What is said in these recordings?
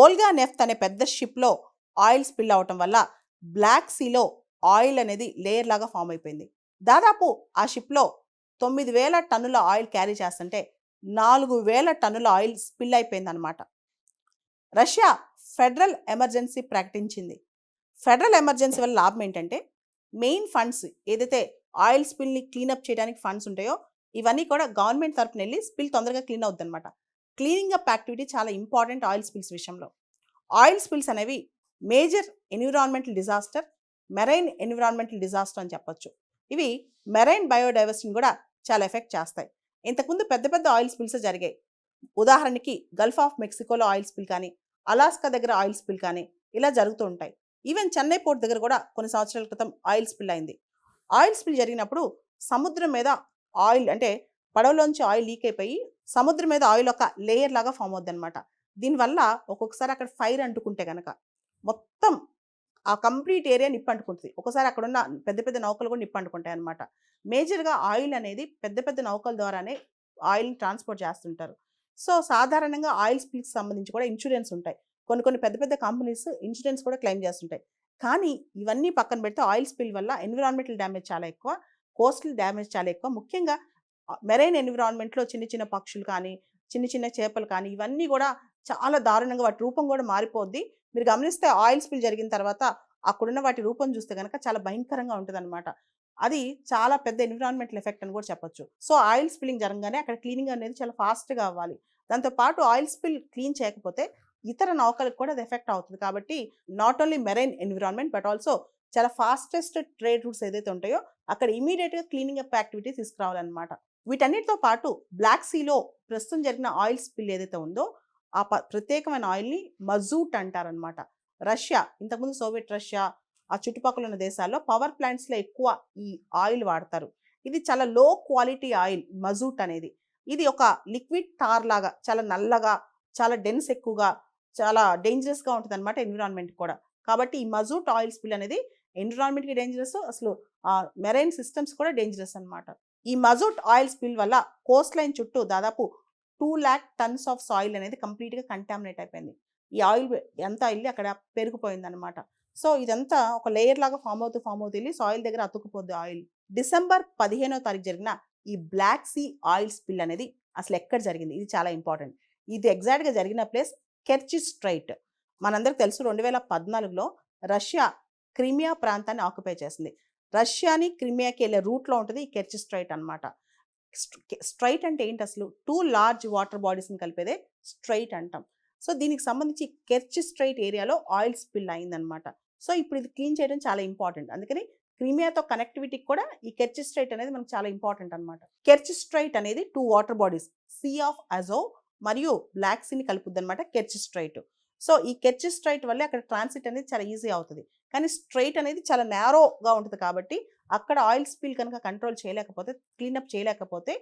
Olga NEFT అనే పెద్ద షిప్లో ఆయిల్ స్పిల్ అవటం వల్ల బ్లాక్ సీలో ఆయిల్ అనేది లేయర్ లాగా ఫామ్ అయిపోయింది. దాదాపు ఆ షిప్లో 9,000 టన్నుల ఆయిల్ క్యారీ చేస్తుంటే 4,000 టన్నుల ఆయిల్ స్పిల్ అయిపోయిందనమాట. రష్యా ఫెడరల్ ఎమర్జెన్సీ ప్రకటించింది. ఫెడరల్ ఎమర్జెన్సీ వల్ల లాభం ఏంటంటే మెయిన్ ఫండ్స్ ఏదైతే ఆయిల్ స్పిల్ని క్లీనప్ చేయడానికి ఫండ్స్ ఉంటాయో ఇవన్నీ కూడా గవర్నమెంట్ తరపున వెళ్ళి స్పిల్ తొందరగా క్లీన్ అవుతుంది అనమాట. క్లీనింగ్ అప్ యాక్టివిటీ చాలా ఇంపార్టెంట్ ఆయిల్ స్పిల్స్ విషయంలో. ఆయిల్ స్పిల్స్ అనేవి major environmental disaster, marine environmental disaster అని చెప్పొచ్చు. ఇవి మెరైన్ బయోడైవర్సిటీని కూడా చాలా ఎఫెక్ట్ చేస్తాయి. ఇంతకుముందు పెద్ద పెద్ద ఆయిల్ స్పిల్స్ జరిగాయి. ఉదాహరణకి గల్ఫ్ ఆఫ్ మెక్సికోలో ఆయిల్ స్పిల్ కానీ, అలాస్కా దగ్గర ఆయిల్ స్పిల్ కానీ ఇలా జరుగుతూ ఉంటాయి. ఈవెన్ చెన్నై పోర్ట్ దగ్గర కూడా కొన్ని సంవత్సరాల క్రితం ఆయిల్ స్పిల్ అయింది. ఆయిల్ స్పిల్ జరిగినప్పుడు సముద్రం మీద ఆయిల్ అంటే పడవలోంచి ఆయిల్ లీక్ అయిపోయి సముద్రం మీద ఆయిల్ ఒక లేయర్ లాగా ఫామ్ అవుద్ది అనమాట. దీనివల్ల ఒక్కొక్కసారి అక్కడ ఫైర్ అంటుకుంటే కనుక మొత్తం ఆ కంప్లీట్ ఏరియా నిప్పు అంటుకుంటుంది. ఒకసారి అక్కడ ఉన్న పెద్ద పెద్ద నౌకలు కూడా నిప్పు అంటుకుంటాయి అనమాట. మేజర్గా ఆయిల్ అనేది పెద్ద పెద్ద నౌకల ద్వారానే ఆయిల్ని ట్రాన్స్పోర్ట్ చేస్తుంటారు. సో సాధారణంగా ఆయిల్ స్పిల్స్కి సంబంధించి కూడా ఇన్సూరెన్స్ ఉంటాయి. కొన్ని పెద్ద పెద్ద కంపెనీస్ ఇన్సూరెన్స్ కూడా క్లెయిమ్ చేస్తుంటాయి. కానీ ఇవన్నీ పక్కన పెడితే ఆయిల్ స్పిల్ వల్ల ఎన్విరాన్మెంటల్ డ్యామేజ్ చాలా ఎక్కువ, కోస్టల్ డ్యామేజ్ చాలా ఎక్కువ. ముఖ్యంగా మెరైన్ ఎన్విరాన్మెంట్లో చిన్న చిన్న పక్షులు కానీ, చిన్న చిన్న చేపలు కానీ ఇవన్నీ కూడా చాలా దారుణంగా వాటి రూపం కూడా మారిపోద్ది. మీరు గమనిస్తే ఆయిల్ స్పిల్ జరిగిన తర్వాత అక్కడున్న వాటి రూపం చూస్తే కనుక చాలా భయంకరంగా ఉంటుందన్నమాట. అది చాలా పెద్ద ఎన్విరాన్మెంటల్ ఎఫెక్ట్ అని కూడా చెప్పొచ్చు. సో ఆయిల్ స్పిల్లింగ్ జరగగానే అక్కడ క్లీనింగ్ అనేది చాలా ఫాస్ట్గా అవ్వాలి. దాంతోపాటు ఆయిల్ స్పిల్ క్లీన్ చేయకపోతే ఇతర నౌకలకు కూడా అది ఎఫెక్ట్ అవుతుంది. కాబట్టి not only marine environment but also చాలా ఫాస్టెస్ట్ ట్రేడ్ రూట్స్ ఏదైతే ఉంటాయో అక్కడ ఇమీడియట్గా క్లీనింగ్ అప్ యాక్టివిటీ తీసుకురావాలన్నమాట. వీటన్నిటితో పాటు బ్లాక్ సీలో ప్రస్తుతం జరిగిన ఆయిల్ స్పిల్ ఏదైతే ఉందో ఆ ప్రత్యేకమైన ఆయిల్ని మజూట్ అంటారనమాట. రష్యా ఇంతకుముందు సోవియట్ రష్యా ఆ చుట్టుపక్కల ఉన్న దేశాల్లో పవర్ ప్లాంట్స్లో ఎక్కువ ఈ ఆయిల్ వాడతారు. ఇది చాలా లో క్వాలిటీ ఆయిల్ మజూట్ అనేది. ఇది ఒక లిక్విడ్ టార్ లాగా చాలా నల్లగా, చాలా డెన్స్ ఎక్కువగా, చాలా డేంజరస్గా ఉంటుంది అనమాట ఎన్విరాన్మెంట్ కూడా. కాబట్టి ఈ మజూట్ ఆయిల్ స్పిల్ అనేది ఎన్విరాన్మెంట్కి డేంజరస్, అసలు మెరైన్ సిస్టమ్స్ కూడా డేంజరస్ అనమాట. ఈ మజూట్ ఆయిల్ స్పిల్ వల్ల కోస్ట్ లైన్ చుట్టూ దాదాపు 2,00,000 టన్స్ ఆఫ్ సాయిల్ అనేది కంప్లీట్గా కంటామినేట్ అయిపోయింది. ఈ ఆయిల్ ఎంత వెళ్ళి అక్కడ పెరిగిపోయింది అనమాట. సో ఇదంతా ఒక లేయర్ లాగా ఫామ్ అవుతూ వెళ్ళి సాయిల్ దగ్గర అతుక్కుపోద్ది ఆయిల్. డిసెంబర్ 15వ తారీఖు జరిగిన ఈ బ్లాక్ సీ ఆయిల్ స్పిల్ అనేది అసలు ఎక్కడ జరిగింది, ఇది చాలా ఇంపార్టెంట్. ఇది ఎగ్జాక్ట్గా జరిగిన ప్లేస్ కెర్చిస్ స్ట్రైట్. మనందరికి తెలుసు 2014లో రష్యా క్రిమియా ప్రాంతాన్ని ఆక్యుపై చేసింది. రష్యాని క్రిమియాకి వెళ్ళే రూట్లో ఉంటుంది ఈ కెర్చిస్ స్ట్రైట్ అనమాట. స్ట్రైట్ అంటే ఏంటి అసలు? 2 లార్జ్ వాటర్ బాడీస్ని కలిపేదే స్ట్రైట్ అంటాం. సో దీనికి సంబంధించి కెర్చిస్ స్ట్రైట్ ఏరియాలో ఆయిల్ స్పిల్ అయిందనమాట. సో ఇప్పుడు ఇది క్లీన్ చేయడం చాలా ఇంపార్టెంట్. అందుకని క్రిమియాతో కనెక్టివిటీకి కూడా ఈ కెర్చిస్ స్ట్రైట్ అనేది మనకు చాలా ఇంపార్టెంట్ అనమాట. కెర్చిస్ స్ట్రైట్ అనేది 2 water bodies Sea of Azov మరియు బ్లాక్ సీని కలుపుద్ది అనమాట కెర్చిస్ స్ట్రైట్. సో ఈ కెర్చిస్ స్ట్రైట్ వల్లే అక్కడ ట్రాన్సిట్ అనేది చాలా ఈజీ అవుతుంది. కానీ స్ట్రైట్ అనేది చాలా నేరోగా ఉంటుంది కాబట్టి అక్కడ ఆయిల్ స్పిల్ కనుక కంట్రోల్ చేయలేకపోతే, క్లీనప్ చేయలేకపోతే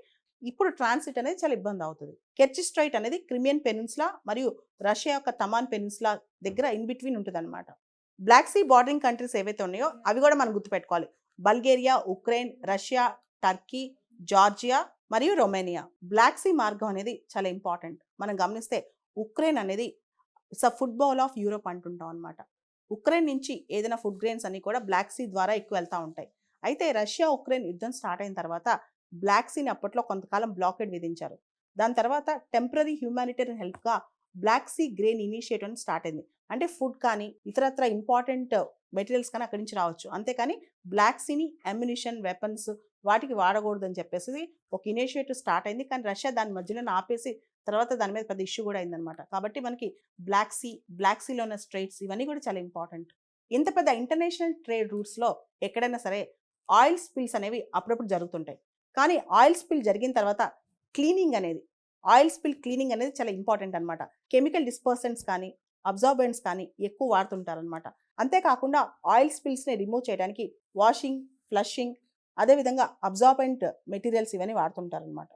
ఇప్పుడు ట్రాన్సిట్ అనేది చాలా ఇబ్బంది అవుతుంది. కెర్చిస్ స్ట్రైట్ అనేది క్రిమియన్ పెనిన్సులా మరియు రష్యా యొక్క తమాన్ పెనిన్సులా దగ్గర ఇన్ బిట్వీన్ ఉంటుంది అనమాట. బ్లాక్ సీ బార్డరింగ్ కంట్రీస్ ఏవైతే ఉన్నాయో అవి కూడా మనం గుర్తుపెట్టుకోవాలి. Bulgaria, Ukraine, Russia, Turkey, Georgia మరియు రొమేనియా. బ్లాక్ సీ మార్గం అనేది చాలా ఇంపార్టెంట్. మనం గమనిస్తే ఉక్రెయిన్ అనేది it's a food bowl of Europe అంటుంటాం అనమాట. ఉక్రెయిన్ నుంచి ఏదైనా ఫుడ్ గ్రెయిన్స్ అన్ని కూడా బ్లాక్ సీ ద్వారా ఎక్కువ వెళ్తూ ఉంటాయి. అయితే రష్యా ఉక్రెయిన్ యుద్ధం స్టార్ట్ అయిన తర్వాత బ్లాక్ సీని అప్పట్లో కొంతకాలం బ్లాకేడ్ విధించారు. దాని తర్వాత టెంపరరీ హ్యూమానిటేరియన్ హెల్ప్గా బ్లాక్ సీ గ్రెయిన్ ఇనిషియేటివ్ అని స్టార్ట్ అయింది. అంటే ఫుడ్ కానీ ఇతరత్ర ఇంపార్టెంట్ మెటీరియల్స్ కానీ అక్కడి నుంచి రావచ్చు. అంతేకాని బ్లాక్ సీని అమ్యునిషన్, వెపన్స్ వాటికి వాడకూడదని చెప్పేసి ఒక ఇనిషియేటివ్ స్టార్ట్ అయింది. కానీ రష్యా దాని మధ్యలో ఆపేసి తర్వాత దాని మీద పెద్ద ఇష్యూ కూడా అయిందనమాట. కాబట్టి మనకి బ్లాక్ సీలో ఉన్న స్ట్రైట్స్ ఇవన్నీ కూడా చాలా ఇంపార్టెంట్. ఇంత పెద్ద ఇంటర్నేషనల్ ట్రేడ్ రూట్స్లో ఎక్కడైనా సరే ఆయిల్ స్పిల్స్ అనేవి అప్పుడప్పుడు జరుగుతుంటాయి. కానీ ఆయిల్ స్పిల్ జరిగిన తర్వాత ఆయిల్ స్పిల్ క్లీనింగ్ అనేది చాలా ఇంపార్టెంట్ అనమాట. కెమికల్ డిస్పర్సెంట్స్ కానీ, అబ్జార్బెంట్స్ కానీ ఎక్కువ వాడుతుంటారనమాట. అంతేకాకుండా ఆయిల్ స్పిల్స్ని రిమూవ్ చేయడానికి వాషింగ్, ఫ్లషింగ్, అదేవిధంగా అబ్జార్బెంట్ మెటీరియల్స్ ఇవన్నీ వాడుతుంటారనమాట.